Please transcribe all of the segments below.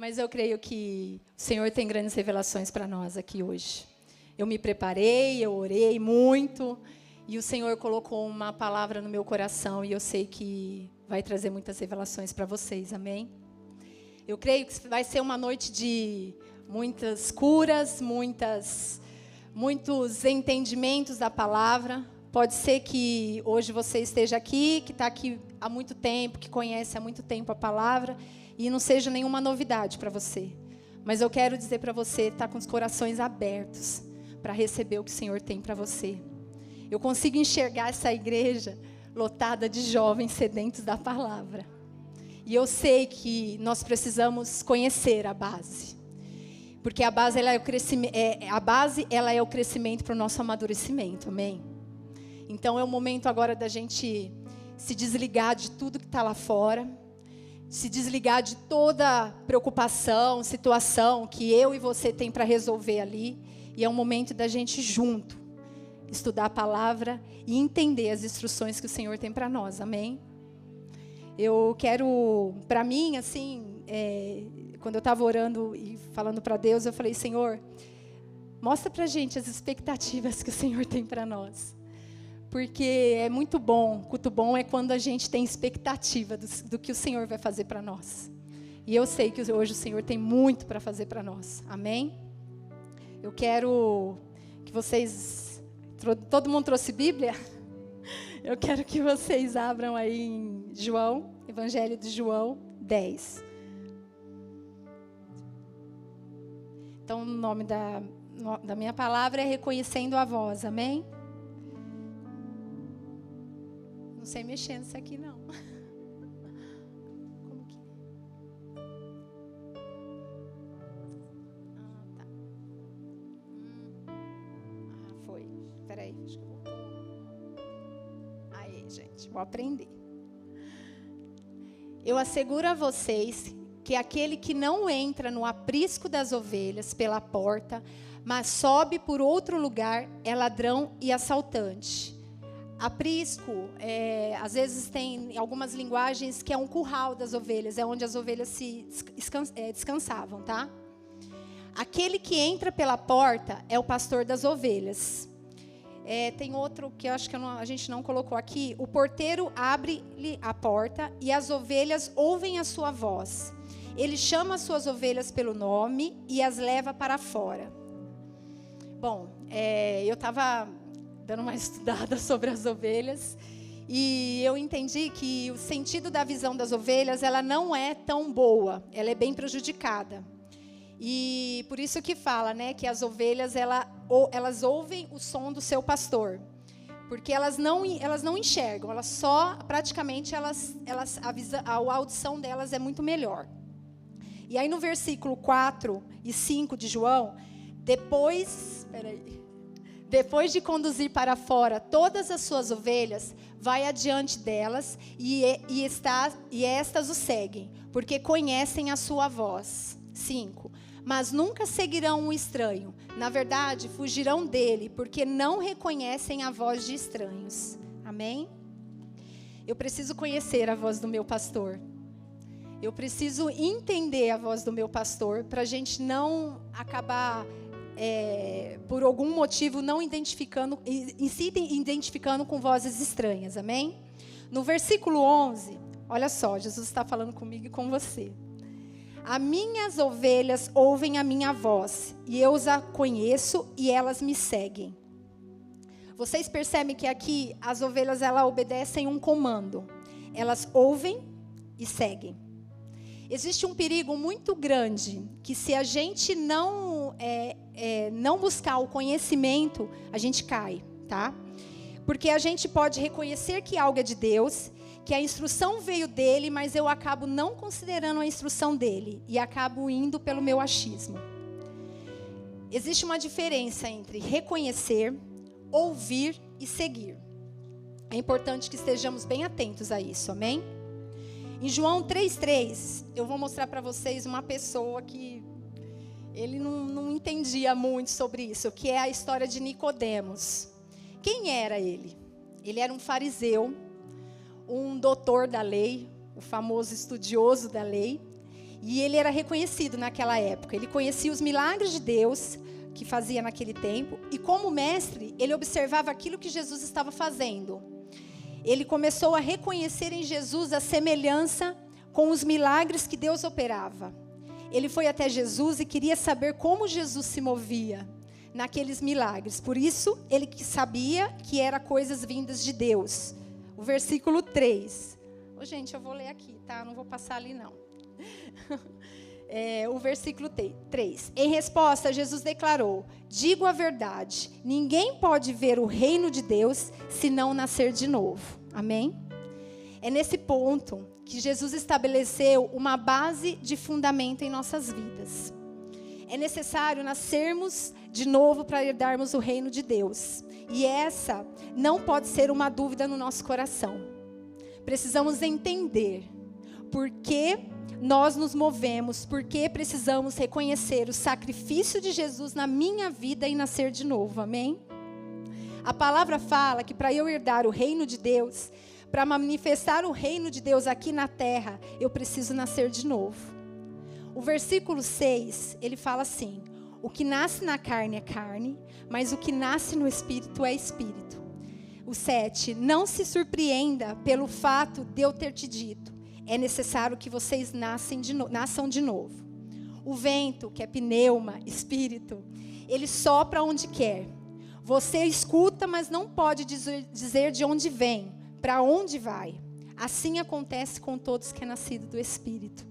Mas eu creio que o Senhor tem grandes revelações para nós aqui hoje. Eu me preparei, eu orei muito, e o Senhor colocou uma palavra no meu coração, e eu sei que vai trazer muitas revelações para vocês, amém? Eu creio que vai ser uma noite de muitas curas, muitos entendimentos da palavra. Pode ser que hoje você esteja aqui, que está aqui há muito tempo, que conhece há muito tempo a palavra, e não seja nenhuma novidade para você. Mas eu quero dizer para você, estar com os corações abertos para receber o que o Senhor tem para você. Eu consigo enxergar essa igreja lotada de jovens sedentos da palavra. E eu sei que nós precisamos conhecer a base. Porque a base ela é o crescimento para o nosso amadurecimento, amém? Então é o momento agora da gente se desligar de tudo que está lá fora, se desligar de toda preocupação, situação que eu e você tem para resolver ali, e é um momento da gente junto estudar a palavra e entender as instruções que o Senhor tem para nós, amém? Eu quero, para mim, assim, quando eu estava orando e falando para Deus, eu falei, Senhor, mostra para a gente as expectativas que o Senhor tem para nós. Porque é muito bom, culto bom é quando a gente tem expectativa do que o Senhor vai fazer para nós. E eu sei que hoje o Senhor tem muito para fazer para nós, amém? Eu quero que vocês, todo mundo trouxe Bíblia? Eu quero que vocês abram aí em João, Evangelho de João 10. Então, o nome da minha palavra é Reconhecendo a Voz, amém? Não sei mexer nisso aqui, não. Como que é? Tá. Foi. Espera aí, acho que voltou. Aí, gente, vou aprender. Eu asseguro a vocês que aquele que não entra no aprisco das ovelhas pela porta, mas sobe por outro lugar, é ladrão e assaltante. Aprisco, às vezes tem algumas linguagens que é um curral das ovelhas, é onde as ovelhas descansavam, tá? Aquele que entra pela porta é o pastor das ovelhas. Tem outro que eu acho que a gente não colocou aqui. O porteiro abre-lhe a porta e as ovelhas ouvem a sua voz. Ele chama as suas ovelhas pelo nome e as leva para fora. Bom, eu estava dando uma estudada sobre as ovelhas, e eu entendi que o sentido da visão das ovelhas, ela não é tão boa, ela é bem prejudicada. E por isso que fala, né, que as ovelhas, elas ouvem o som do seu pastor, porque elas não enxergam, elas só, praticamente, a audição delas é muito melhor. E aí no versículo 4 e 5 de João, depois de conduzir para fora todas as suas ovelhas, vai adiante delas e estas o seguem, porque conhecem a sua voz. 5. Mas nunca seguirão um estranho. Na verdade, fugirão dele, porque não reconhecem a voz de estranhos. Amém? Eu preciso conhecer a voz do meu pastor. Eu preciso entender a voz do meu pastor, para a gente não acabar... por algum motivo não se identificando com vozes estranhas, amém? No versículo 11, olha só, Jesus está falando comigo e com você. As minhas ovelhas ouvem a minha voz, e eu as conheço e elas me seguem. Vocês percebem que aqui as ovelhas elas obedecem um comando, elas ouvem e seguem. Existe um perigo muito grande, que se a gente não buscar o conhecimento, a gente cai, tá? Porque a gente pode reconhecer que algo é de Deus, que a instrução veio dele, mas eu acabo não considerando a instrução dele, e acabo indo pelo meu achismo. Existe uma diferença entre reconhecer, ouvir e seguir. É importante que estejamos bem atentos a isso, amém? Em João 3,3, eu vou mostrar para vocês uma pessoa que ele não entendia muito sobre isso, que é a história de Nicodemos. Quem era ele? Ele era um fariseu, um doutor da lei, o famoso estudioso da lei, E ele era reconhecido naquela época. Ele conhecia os milagres de Deus que fazia naquele tempo. E como mestre, ele observava aquilo que Jesus estava fazendo. Ele começou a reconhecer em Jesus a semelhança com os milagres que Deus operava. Ele foi até Jesus e queria saber como Jesus se movia naqueles milagres. Por isso, ele sabia que eram coisas vindas de Deus. O versículo 3. Gente, eu vou ler aqui, tá? Não vou passar ali, não. O versículo 3. Em resposta, Jesus declarou: digo a verdade, ninguém pode ver o reino de Deus se não nascer de novo. Amém? É nesse ponto que Jesus estabeleceu uma base de fundamento em nossas vidas. É necessário nascermos de novo para herdarmos o reino de Deus. E essa não pode ser uma dúvida no nosso coração. Precisamos entender por que nós nos movemos, por que precisamos reconhecer o sacrifício de Jesus na minha vida e nascer de novo. Amém? A palavra fala que para eu herdar o reino de Deus, para manifestar o reino de Deus aqui na terra, eu preciso nascer de novo. O versículo 6, ele fala assim: o que nasce na carne é carne, mas o que nasce no espírito é espírito. O 7, não se surpreenda pelo fato de eu ter te dito, é necessário que vocês nasçam de novo. O vento, que é pneuma, espírito, ele sopra onde quer. Você escuta, mas não pode dizer de onde vem, para onde vai. Assim acontece com todos que é nascido do Espírito.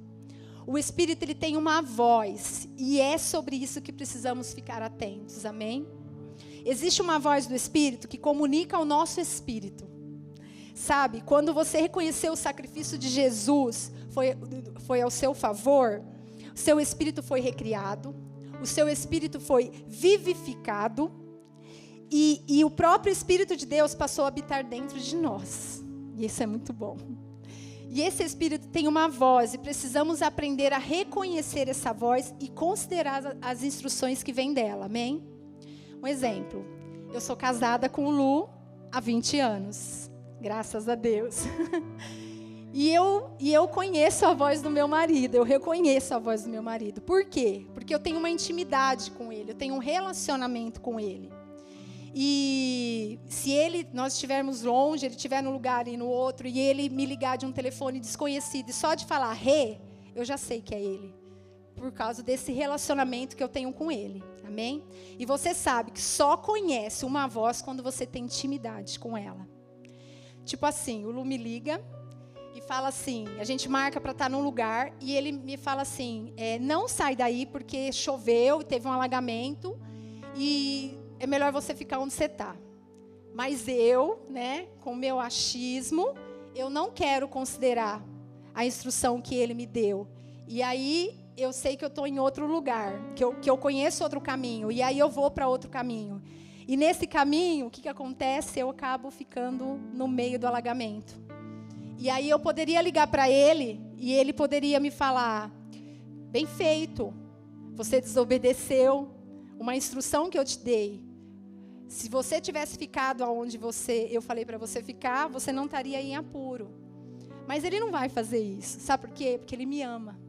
O Espírito, ele tem uma voz, e é sobre isso que precisamos ficar atentos, amém? Existe uma voz do Espírito que comunica ao nosso espírito. Sabe, quando você reconheceu o sacrifício de Jesus, foi ao seu favor, o seu espírito foi recriado, o seu espírito foi vivificado, e o próprio Espírito de Deus passou a habitar dentro de nós. E isso é muito bom. E esse Espírito tem uma voz, e precisamos aprender a reconhecer essa voz e considerar as instruções que vêm dela, amém? Um exemplo, eu sou casada com o Lu há 20 anos, graças a Deus. E eu conheço a voz do meu marido, eu reconheço a voz do meu marido. Por quê? Porque eu tenho uma intimidade com ele, eu tenho um relacionamento com ele. E se nós estivermos longe, ele estiver num lugar e no outro, e ele me ligar de um telefone desconhecido, e só de falar Rê, eu já sei que é ele. Por causa desse relacionamento que eu tenho com ele. Amém? E você sabe que só conhece uma voz quando você tem intimidade com ela. Tipo assim, o Lu me liga e fala assim, a gente marca para estar num lugar, e ele me fala assim, não sai daí porque choveu, teve um alagamento, e é melhor você ficar onde você está. Mas eu, com o meu achismo, eu não quero considerar a instrução que ele me deu. E aí eu sei que eu estou em outro lugar, que eu conheço outro caminho, e aí eu vou para outro caminho. E nesse caminho, o que acontece? Eu acabo ficando no meio do alagamento. E aí eu poderia ligar para ele, e ele poderia me falar, bem feito, você desobedeceu uma instrução que eu te dei. Se você tivesse ficado aonde eu falei para você ficar, você não estaria em apuro. Mas ele não vai fazer isso. Sabe por quê? Porque ele me ama.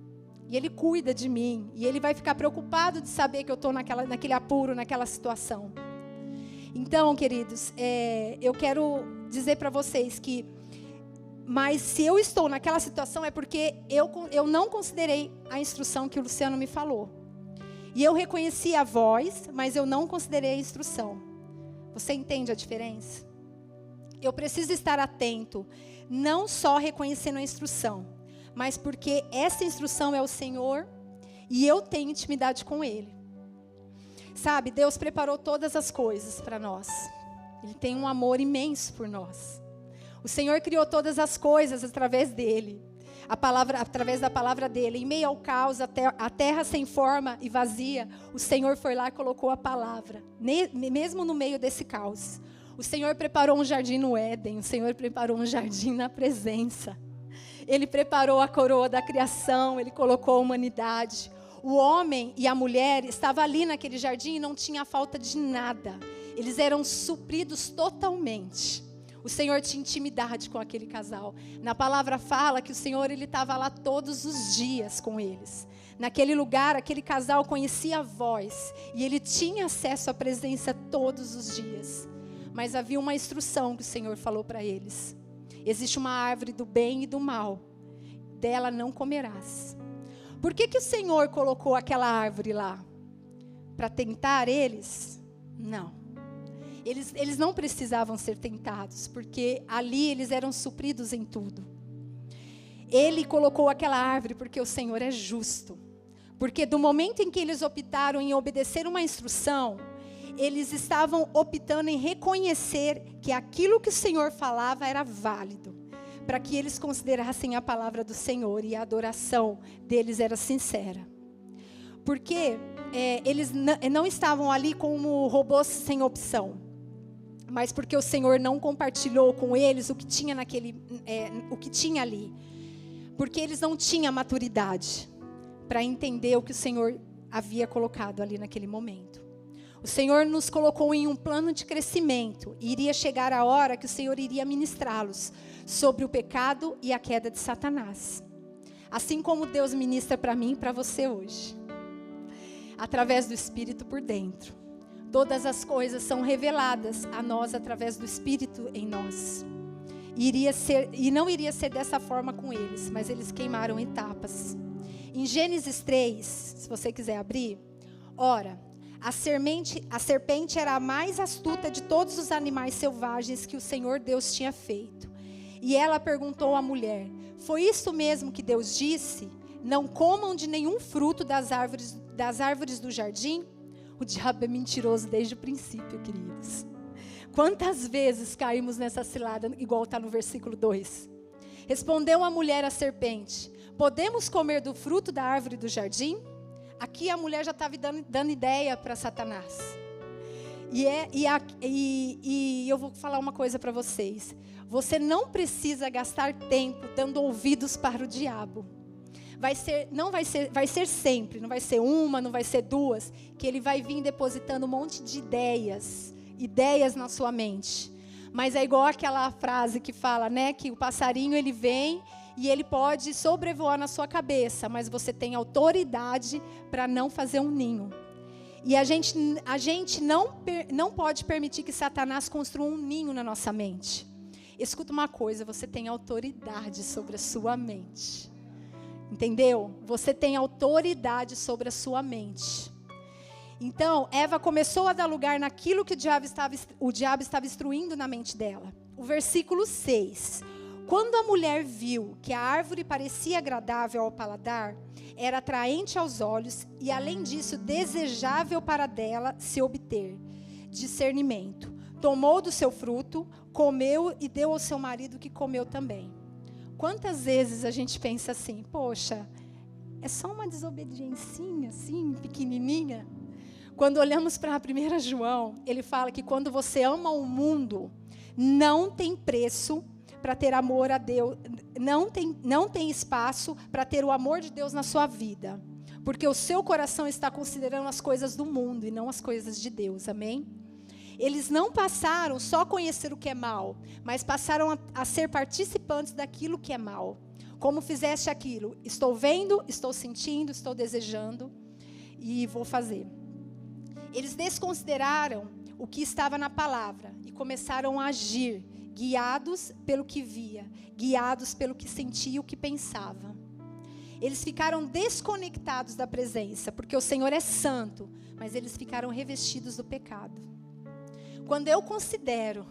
E ele cuida de mim. E ele vai ficar preocupado de saber que eu estou naquele apuro, naquela situação. Então, queridos, eu quero dizer para vocês que, mas se eu estou naquela situação é porque eu não considerei a instrução que o Luciano me falou. E eu reconheci a voz, mas eu não considerei a instrução. Você entende a diferença? Eu preciso estar atento, não só reconhecendo a instrução, mas porque essa instrução é o Senhor e eu tenho intimidade com Ele. Sabe, Deus preparou todas as coisas para nós. Ele tem um amor imenso por nós. O Senhor criou todas as coisas através dEle. Através da palavra dEle. Em meio ao caos, a terra sem forma e vazia, o Senhor foi lá e colocou a palavra. Mesmo no meio desse caos. O Senhor preparou um jardim no Éden. O Senhor preparou um jardim na presença. Ele preparou a coroa da criação. Ele colocou a humanidade. O homem e a mulher estavam ali naquele jardim e não tinha falta de nada. Eles eram supridos totalmente. O Senhor tinha intimidade com aquele casal. Na palavra fala que o Senhor, ele estava lá todos os dias com eles. Naquele lugar, aquele casal conhecia a voz. E ele tinha acesso à presença todos os dias. Mas havia uma instrução que o Senhor falou para eles. Existe uma árvore do bem e do mal. Dela não comerás. Por que o Senhor colocou aquela árvore lá? Para tentar eles? Não. Eles não precisavam ser tentados, porque ali eles eram supridos em tudo. Ele colocou aquela árvore porque o Senhor é justo. Porque do momento em que eles optaram em obedecer uma instrução, eles estavam optando em reconhecer que aquilo que o Senhor falava era válido, para que eles considerassem a palavra do Senhor, e a adoração deles era sincera. Porque eles não estavam ali como robôs sem opção, mas porque o Senhor não compartilhou com eles o que tinha o que tinha ali. Porque eles não tinham maturidade para entender o que o Senhor havia colocado ali naquele momento. O Senhor nos colocou em um plano de crescimento, e iria chegar a hora que o Senhor iria ministrá-los sobre o pecado e a queda de Satanás. Assim como Deus ministra para mim e para você hoje. Através do Espírito por dentro. Todas as coisas são reveladas a nós através do Espírito em nós. E não iria ser dessa forma com eles, mas eles queimaram etapas. Em Gênesis 3, se você quiser abrir, ora, a serpente era a mais astuta de todos os animais selvagens que o Senhor Deus tinha feito. E ela perguntou à mulher: foi isso mesmo que Deus disse? Não comam de nenhum fruto das árvores do jardim? O diabo é mentiroso desde o princípio, queridos. Quantas vezes caímos nessa cilada, igual está no versículo 2? Respondeu a mulher à serpente: podemos comer do fruto da árvore do jardim? Aqui a mulher já estava dando ideia para Satanás. E eu vou falar uma coisa para vocês. Você não precisa gastar tempo dando ouvidos para o diabo. Vai ser sempre, não vai ser uma, não vai ser duas, que ele vai vir depositando um monte de ideias na sua mente. Mas é igual aquela frase que fala, né, que o passarinho ele vem e ele pode sobrevoar na sua cabeça, mas você tem autoridade para não fazer um ninho. E a gente não pode permitir que Satanás construa um ninho na nossa mente. Escuta uma coisa, você tem autoridade sobre a sua mente. Entendeu? Você tem autoridade sobre a sua mente. Então, Eva começou a dar lugar naquilo que o diabo estava instruindo na mente dela. O versículo 6. Quando a mulher viu que a árvore parecia agradável ao paladar, era atraente aos olhos e, além disso, desejável para dela se obter discernimento, tomou do seu fruto, comeu e deu ao seu marido, que comeu também. Quantas vezes a gente pensa assim: poxa, é só uma desobediencinha assim, pequenininha? Quando olhamos para 1 João, ele fala que quando você ama o mundo, não tem preço para ter amor a Deus, não tem espaço para ter o amor de Deus na sua vida. Porque o seu coração está considerando as coisas do mundo e não as coisas de Deus, amém? Eles não passaram só a conhecer o que é mal, mas passaram a ser participantes daquilo que é mal. Como fizeste aquilo? Estou vendo, estou sentindo, estou desejando e vou fazer. Eles desconsideraram o que estava na palavra e começaram a agir, guiados pelo que via, guiados pelo que sentia e o que pensava. Eles ficaram desconectados da presença, porque o Senhor é santo, mas eles ficaram revestidos do pecado. Quando eu considero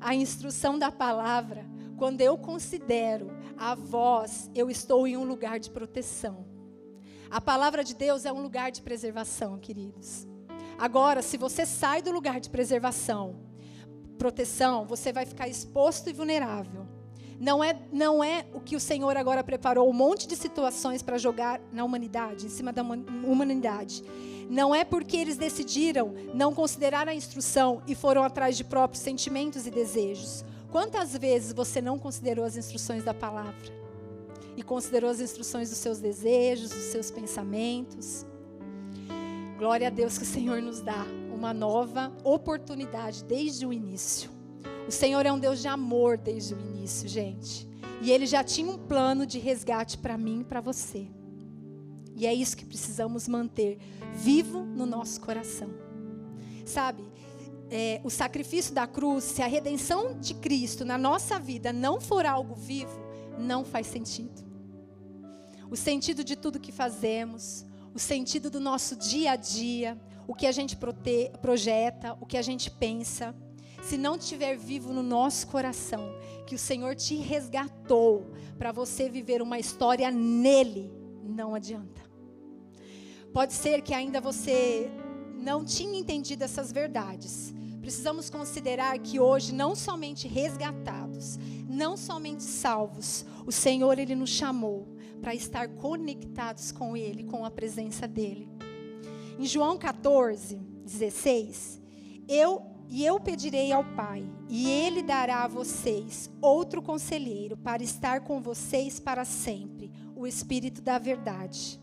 a instrução da palavra, quando eu considero a voz, eu estou em um lugar de proteção. A palavra de Deus é um lugar de preservação, queridos. Agora, se você sai do lugar de proteção, você vai ficar exposto e vulnerável. Não é o que o Senhor agora preparou, um monte de situações para jogar na humanidade, em cima da humanidade. Não é porque eles decidiram não considerar a instrução e foram atrás de próprios sentimentos e desejos. Quantas vezes você não considerou as instruções da palavra? E considerou as instruções dos seus desejos, dos seus pensamentos? Glória a Deus que o Senhor nos dá uma nova oportunidade desde o início. O Senhor é um Deus de amor desde o início, gente. E Ele já tinha um plano de resgate para mim e para você. E é isso que precisamos manter vivo no nosso coração. Sabe, o sacrifício da cruz, se a redenção de Cristo na nossa vida não for algo vivo, não faz sentido. O sentido de tudo que fazemos, o sentido do nosso dia a dia, o que a gente projeta, o que a gente pensa, se não estiver vivo no nosso coração, que o Senhor te resgatou para você viver uma história nele, não adianta. Pode ser que ainda você não tinha entendido essas verdades. Precisamos considerar que hoje, não somente resgatados, não somente salvos, o Senhor, Ele nos chamou para estar conectados com Ele, com a presença dEle. Em João 14:16, eu pedirei ao Pai, e Ele dará a vocês outro conselheiro para estar com vocês para sempre, o Espírito da verdade.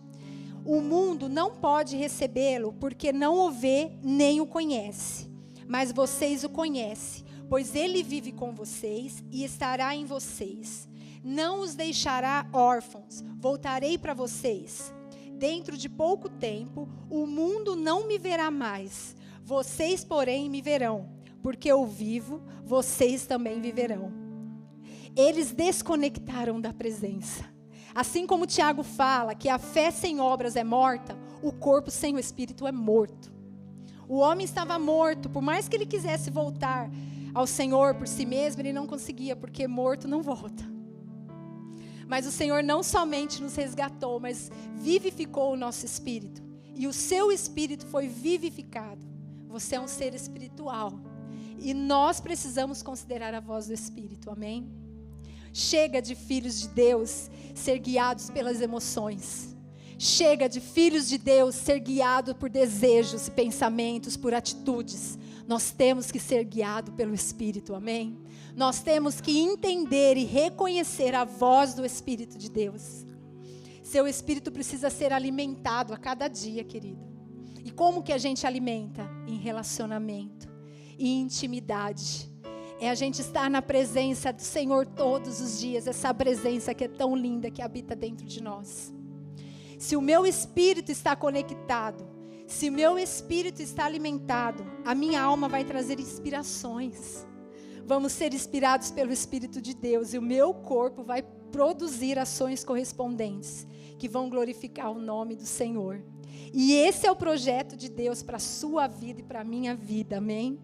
O mundo não pode recebê-lo porque não o vê nem o conhece, mas vocês o conhecem, pois Ele vive com vocês e estará em vocês. Não os deixará órfãos, voltarei para vocês. Dentro de pouco tempo, o mundo não me verá mais. Vocês, porém, me verão, porque eu vivo, vocês também viverão. Eles desconectaram da presença. Assim como Tiago fala que a fé sem obras é morta, o corpo sem o Espírito é morto. O homem estava morto, por mais que ele quisesse voltar ao Senhor por si mesmo, ele não conseguia, porque morto não volta. Mas o Senhor não somente nos resgatou, mas vivificou o nosso espírito. E o seu espírito foi vivificado. Você é um ser espiritual. E nós precisamos considerar a voz do Espírito, amém? Chega de filhos de Deus ser guiados pelas emoções. Chega de filhos de Deus ser guiados por desejos e pensamentos, por atitudes. Nós temos que ser guiados pelo Espírito, amém? Nós temos que entender e reconhecer a voz do Espírito de Deus. Seu espírito precisa ser alimentado a cada dia, querido. E como que a gente alimenta? Em relacionamento, em intimidade. É a gente estar na presença do Senhor todos os dias, essa presença que é tão linda, que habita dentro de nós. Se o meu espírito está conectado, se o meu espírito está alimentado, a minha alma vai trazer inspirações. Vamos ser inspirados pelo Espírito de Deus e o meu corpo vai produzir ações correspondentes que vão glorificar o nome do Senhor. E esse é o projeto de Deus para a sua vida e para a minha vida, amém?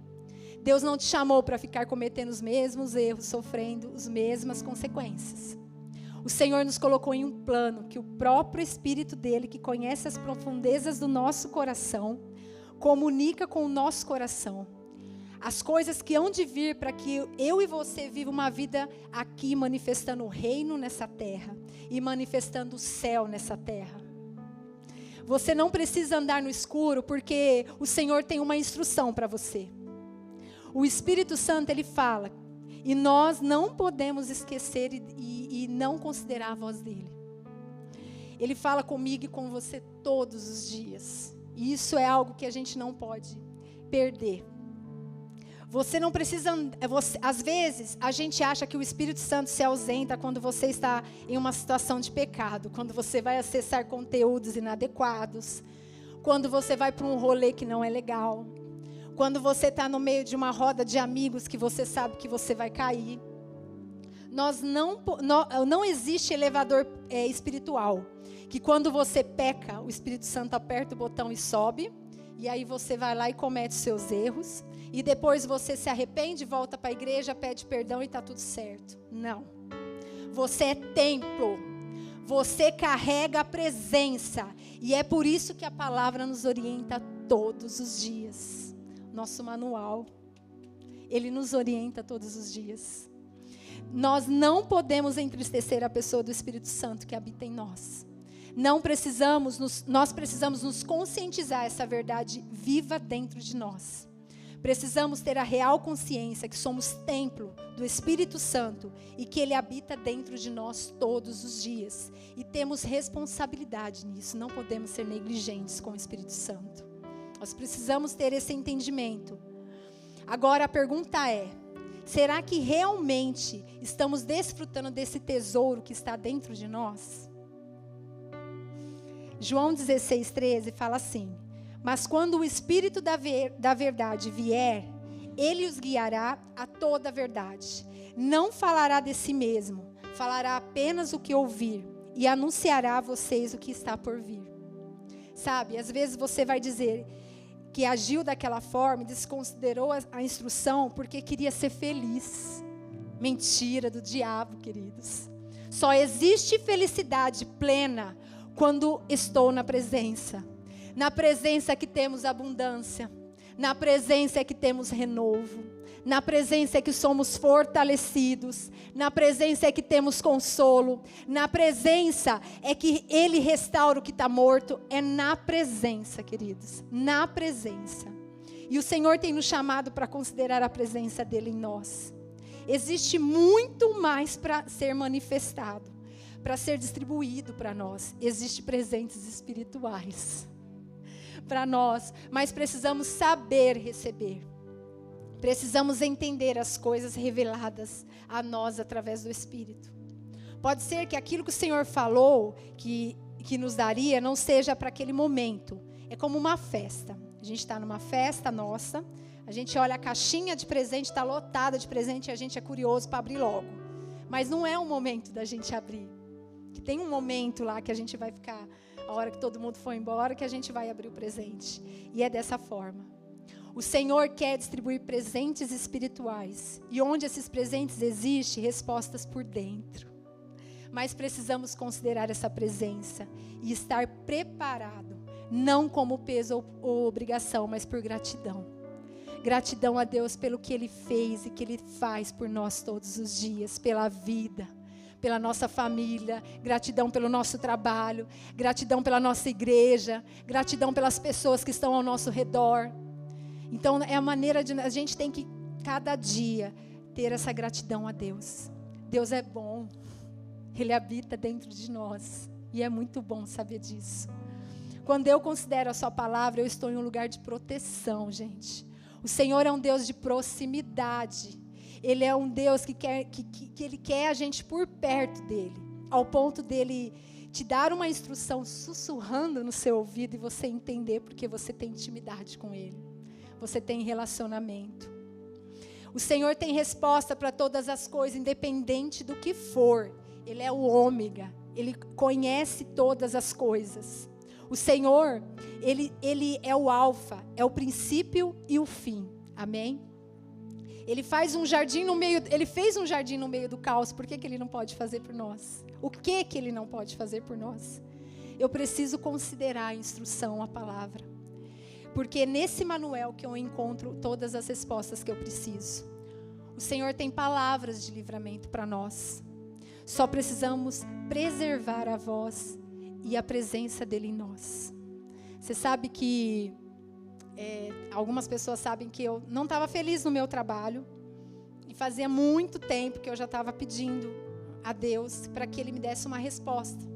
Deus não te chamou para ficar cometendo os mesmos erros, sofrendo as mesmas consequências. O Senhor nos colocou em um plano que o próprio Espírito dele, que conhece as profundezas do nosso coração, comunica com o nosso coração. As coisas que hão de vir para que eu e você viva uma vida aqui, manifestando o reino nessa terra e manifestando o céu nessa terra. Você não precisa andar no escuro, porque o Senhor tem uma instrução para você. O Espírito Santo, ele fala, e nós não podemos esquecer e não considerar a voz dele. Ele fala comigo e com você todos os dias. E isso é algo que a gente não pode perder. Você não precisa, às vezes, a gente acha que o Espírito Santo se ausenta quando você está em uma situação de pecado, quando você vai acessar conteúdos inadequados, quando você vai para um rolê que não é legal, quando você está no meio de uma roda de amigos que você sabe que você vai cair. Não existe elevador espiritual, que quando você peca, o Espírito Santo aperta o botão e sobe, e aí você vai lá e comete os seus erros, e depois você se arrepende, volta para a igreja, pede perdão e está tudo certo. Não. Você é templo. Você carrega a presença. E é por isso que a palavra nos orienta todos os dias. Nosso manual, ele nos orienta todos os dias. Nós não podemos entristecer a pessoa do Espírito Santo que habita em nós. Nós precisamos nos conscientizar essa verdade viva dentro de nós. Precisamos ter a real consciência que somos templo do Espírito Santo e que Ele habita dentro de nós todos os dias. E temos responsabilidade nisso, não podemos ser negligentes com o Espírito Santo. Nós precisamos ter esse entendimento. Agora a pergunta é, Será que realmente estamos desfrutando desse tesouro que está dentro de nós? João 16:13 fala assim: mas quando o Espírito da verdade vier, ele os guiará a toda a verdade. Não falará de si mesmo, falará apenas o que ouvir e anunciará a vocês o que está por vir. Sabe, às vezes você vai dizer que agiu daquela forma e desconsiderou a instrução porque queria ser feliz. Mentira do diabo, queridos. Só existe felicidade plena quando estou na presença. Na presença que temos abundância. Na presença é que temos renovo. Na presença é que somos fortalecidos. Na presença é que temos consolo. Na presença é que Ele restaura o que está morto. É na presença, queridos. Na presença. E o Senhor tem nos chamado para considerar a presença dEle em nós. Existe muito mais para ser manifestado, para ser distribuído para nós. Existem presentes espirituais para nós, mas precisamos saber receber. Precisamos entender as coisas reveladas a nós através do Espírito. Pode ser que aquilo que o Senhor falou, que nos daria, não seja para aquele momento. É como uma festa. A gente está numa festa nossa, a gente olha a caixinha de presente, está lotada de presente e a gente é curioso para abrir logo. Mas não é o momento da gente abrir. Que tem um momento lá que a gente vai ficar, a hora que todo mundo for embora, que a gente vai abrir o presente. E é dessa forma. O Senhor quer distribuir presentes espirituais. E onde esses presentes existem, respostas por dentro. Mas precisamos considerar essa presença e estar preparado. Não como peso ou obrigação, mas por gratidão. Gratidão a Deus pelo que Ele fez e que Ele faz por nós todos os dias. Pela vida, pela nossa família. Gratidão pelo nosso trabalho. Gratidão pela nossa igreja. Gratidão pelas pessoas que estão ao nosso redor. Então, é a maneira de... A gente tem que, cada dia, ter essa gratidão a Deus. Deus é bom. Ele habita dentro de nós. E é muito bom saber disso. Quando eu considero a sua palavra, eu estou em um lugar de proteção, gente. O Senhor é um Deus de proximidade. Ele é um Deus que Ele quer a gente por perto dEle. Ao ponto dEle te dar uma instrução sussurrando no seu ouvido e você entender porque você tem intimidade com Ele. Você tem relacionamento. O Senhor tem resposta para todas as coisas, independente do que for. Ele é o ômega. Ele conhece todas as coisas. O Senhor, Ele é o alfa, é o princípio e o fim. Amém? Ele fez um jardim no meio do caos. Por que Ele não pode fazer por nós? O que Ele não pode fazer por nós? Eu preciso considerar a instrução, a palavra. Porque é nesse manual que eu encontro todas as respostas que eu preciso. O Senhor tem palavras de livramento para nós. Só precisamos preservar a voz e a presença dEle em nós. Você sabe que algumas pessoas sabem que eu não estava feliz no meu trabalho. E fazia muito tempo que eu já estava pedindo a Deus para que Ele me desse uma resposta.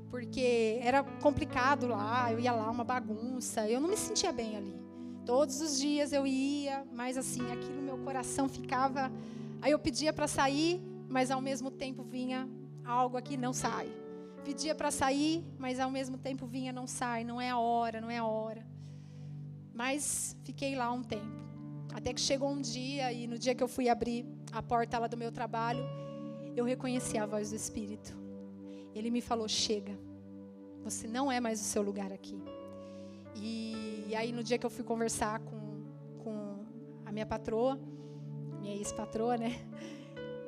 Porque era complicado lá, eu ia lá, uma bagunça, eu não me sentia bem ali. Todos os dias eu ia, mas assim, aquilo no meu coração ficava... Aí eu pedia para sair, mas ao mesmo tempo vinha algo aqui, não sai. Pedia para sair, mas ao mesmo tempo vinha, não sai, não é a hora, não é a hora. Mas fiquei lá um tempo. Até que chegou um dia, e no dia que eu fui abrir a porta lá do meu trabalho, eu reconheci a voz do Espírito. Ele me falou, chega, você não é mais o seu lugar aqui. E aí no dia que eu fui conversar com a minha patroa, minha ex-patroa, né?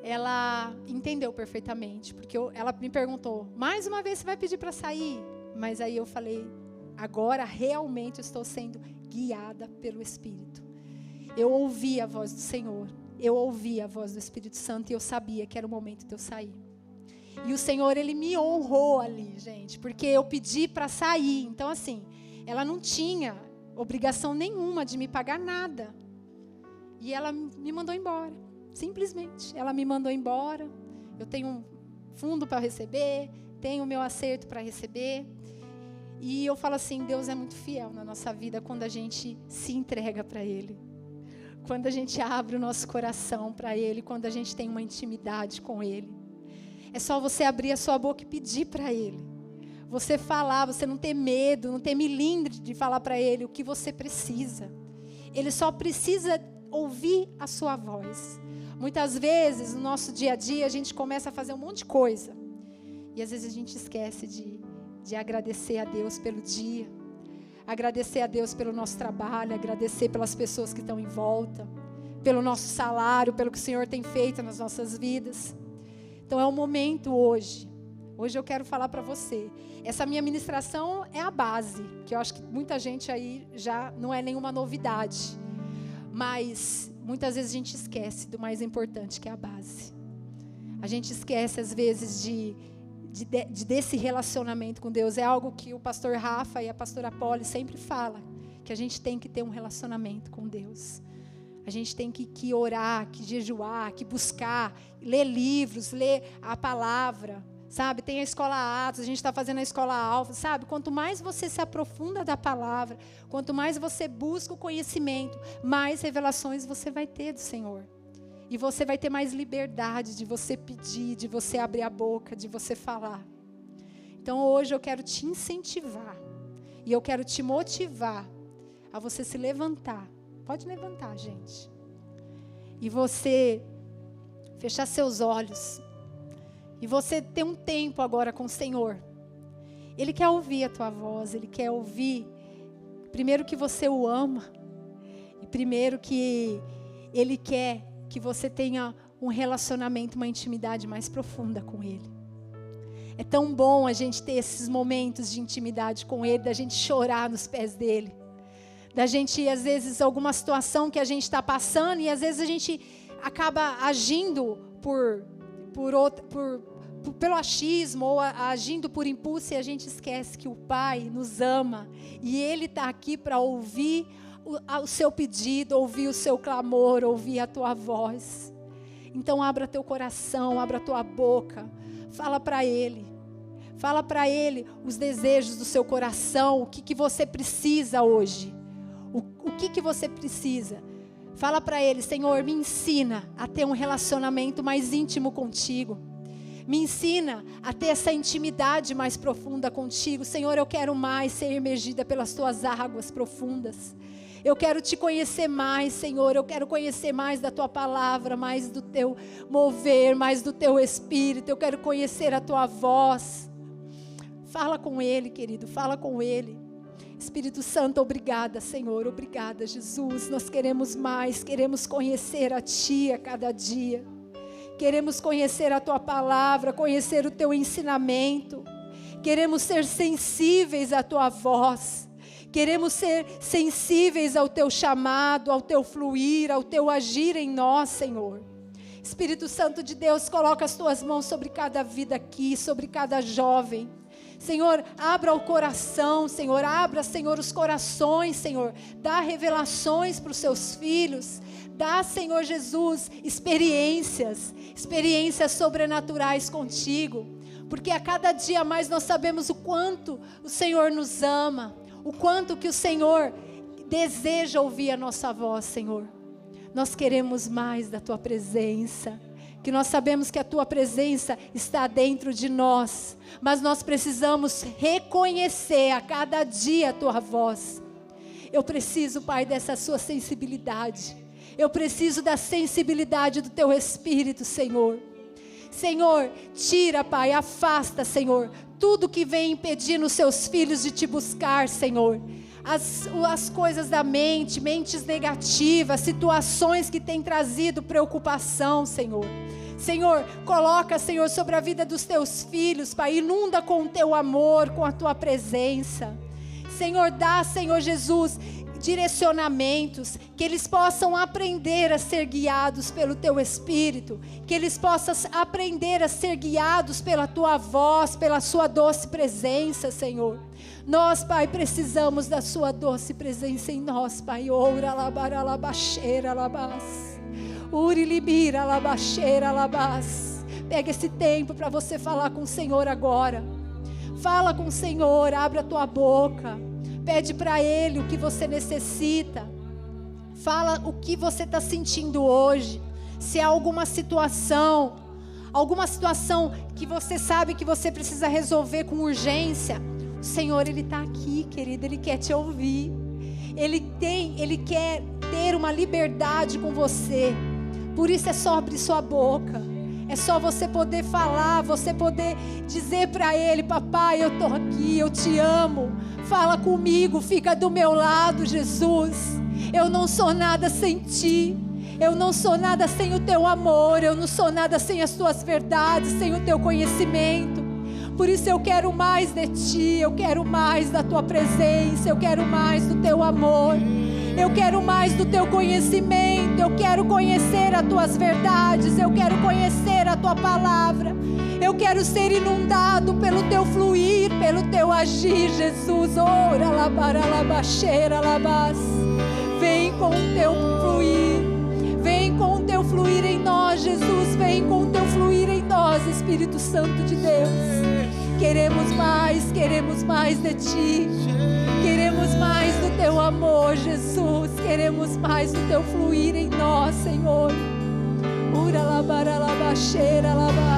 Ela entendeu perfeitamente, porque ela me perguntou, mais uma vez você vai pedir para sair? Mas aí eu falei, agora realmente eu estou sendo guiada pelo Espírito. Eu ouvi a voz do Senhor, eu ouvi a voz do Espírito Santo e eu sabia que era o momento de eu sair. E o Senhor, Ele me honrou ali, gente, porque eu pedi para sair. Então, assim, ela não tinha obrigação nenhuma de me pagar nada. E ela me mandou embora, simplesmente. Ela me mandou embora. Eu tenho um fundo para receber, tenho o meu acerto para receber. E eu falo assim, Deus é muito fiel na nossa vida quando a gente se entrega para Ele. quando a gente abre o nosso coração para Ele, quando a gente tem uma intimidade com Ele. É só você abrir a sua boca e pedir para Ele. Você falar, você não ter medo, não ter milindre de falar para Ele o que você precisa. Ele só precisa ouvir a sua voz. Muitas vezes, no nosso dia a dia, a gente começa a fazer um monte de coisa. E às vezes a gente esquece de agradecer a Deus pelo dia. Agradecer a Deus pelo nosso trabalho, agradecer pelas pessoas que estão em volta, pelo nosso salário, pelo que o Senhor tem feito nas nossas vidas. Então é o momento hoje. Hoje eu quero falar para você. Essa minha ministração é a base, que eu acho que muita gente aí já não é nenhuma novidade. Mas muitas vezes a gente esquece do mais importante, que é a base. A gente esquece às vezes desse relacionamento com Deus. É algo que o pastor Rafa e a pastora Polly sempre falam, que a gente tem que ter um relacionamento com Deus. A gente tem que orar, que jejuar, que buscar, ler livros, ler a palavra, sabe? Tem a escola Atos, a gente está fazendo a escola Alfa, sabe? Quanto mais você se aprofunda da palavra, quanto mais você busca o conhecimento, mais revelações você vai ter do Senhor. E você vai ter mais liberdade de você pedir, de você abrir a boca, de você falar. Então hoje eu quero te incentivar. E eu quero te motivar a você se levantar. Pode levantar, gente. E você fechar seus olhos. E você ter um tempo agora com o Senhor. Ele quer ouvir a tua voz. Ele quer ouvir, primeiro, que você o ama. E primeiro que Ele quer que você tenha um relacionamento, uma intimidade mais profunda com Ele. É tão bom a gente ter esses momentos de intimidade com Ele, da gente chorar nos pés dEle, da gente, às vezes, alguma situação que a gente está passando, e às vezes a gente acaba agindo pelo achismo, ou agindo por impulso, e a gente esquece que o Pai nos ama, e Ele está aqui para ouvir o seu pedido, ouvir o seu clamor, ouvir a tua voz. Então abra teu coração, abra tua boca, fala para Ele os desejos do seu coração, o que você precisa hoje, o que você precisa. Fala para Ele: Senhor, me ensina a ter um relacionamento mais íntimo contigo, me ensina a ter essa intimidade mais profunda contigo. Senhor, eu quero mais ser imergida pelas tuas águas profundas. Eu quero te conhecer mais, Senhor. Eu quero conhecer mais da tua palavra, mais do teu mover, mais do teu espírito. Eu quero conhecer a tua voz. Fala com Ele, querido, fala com Ele. Espírito Santo, obrigada, Senhor, obrigada, Jesus. Nós queremos mais, queremos conhecer a Ti a cada dia. Queremos conhecer a tua palavra, conhecer o teu ensinamento. Queremos ser sensíveis à tua voz. Queremos ser sensíveis ao teu chamado, ao teu fluir, ao teu agir em nós, Senhor. Espírito Santo de Deus, coloca as tuas mãos sobre cada vida aqui, sobre cada jovem. Senhor, abra o coração, Senhor, abra, Senhor, os corações, Senhor. Dá revelações para os seus filhos. Dá, Senhor Jesus, experiências sobrenaturais contigo. Porque a cada dia mais nós sabemos o quanto o Senhor nos ama. O quanto que o Senhor deseja ouvir a nossa voz, Senhor. Nós queremos mais da Tua presença. Que nós sabemos que a Tua presença está dentro de nós. Mas nós precisamos reconhecer a cada dia a Tua voz. Eu preciso, Pai, dessa Sua sensibilidade. Eu preciso da sensibilidade do Teu Espírito, Senhor. Senhor, tira, Pai, afasta, Senhor, tudo que vem impedindo os seus filhos de Te buscar, Senhor. As coisas da mente, mentes negativas, situações que têm trazido preocupação, Senhor. Senhor, coloca, Senhor, sobre a vida dos Teus filhos, Pai, inunda com o Teu amor, com a Tua presença. Senhor, dá, Senhor Jesus, direcionamentos, que eles possam aprender a ser guiados pelo Teu Espírito, que eles possam aprender a ser guiados pela Tua voz, pela Sua doce presença, Senhor. Nós, Pai, precisamos da Sua doce presença em nós, Pai. Oura labara labaxeira labas, uri libira labaxeira labas. Pega esse tempo para você falar com o Senhor agora. Fala com o Senhor, abre a tua boca. Pede para Ele o que você necessita. Fala o que você está sentindo hoje. Se há alguma situação que você sabe que você precisa resolver com urgência, o Senhor, Ele está aqui, querido, Ele quer te ouvir. Ele quer ter uma liberdade com você. Por isso é só abrir sua boca. É só você poder falar, você poder dizer para Ele: papai, eu estou aqui, eu te amo. Fala comigo, fica do meu lado, Jesus. Eu não sou nada sem ti. Eu não sou nada sem o teu amor. Eu não sou nada sem as tuas verdades, sem o teu conhecimento. Por isso eu quero mais de ti. Eu quero mais da tua presença. Eu quero mais do teu amor. Eu quero mais do teu conhecimento. Eu quero conhecer as tuas verdades. Eu quero conhecer a tua palavra. Eu quero ser inundado pelo teu fluir, pelo teu agir, Jesus. Ora, labara, labaxeira, labas. Vem com o teu fluir. Vem com o teu fluir em nós, Jesus. Vem com o teu fluir em nós, Espírito Santo de Deus. Queremos mais de ti. Queremos mais do teu amor, Jesus. Queremos mais do teu fluir em nós, Senhor. Ura labara labaxeira labara.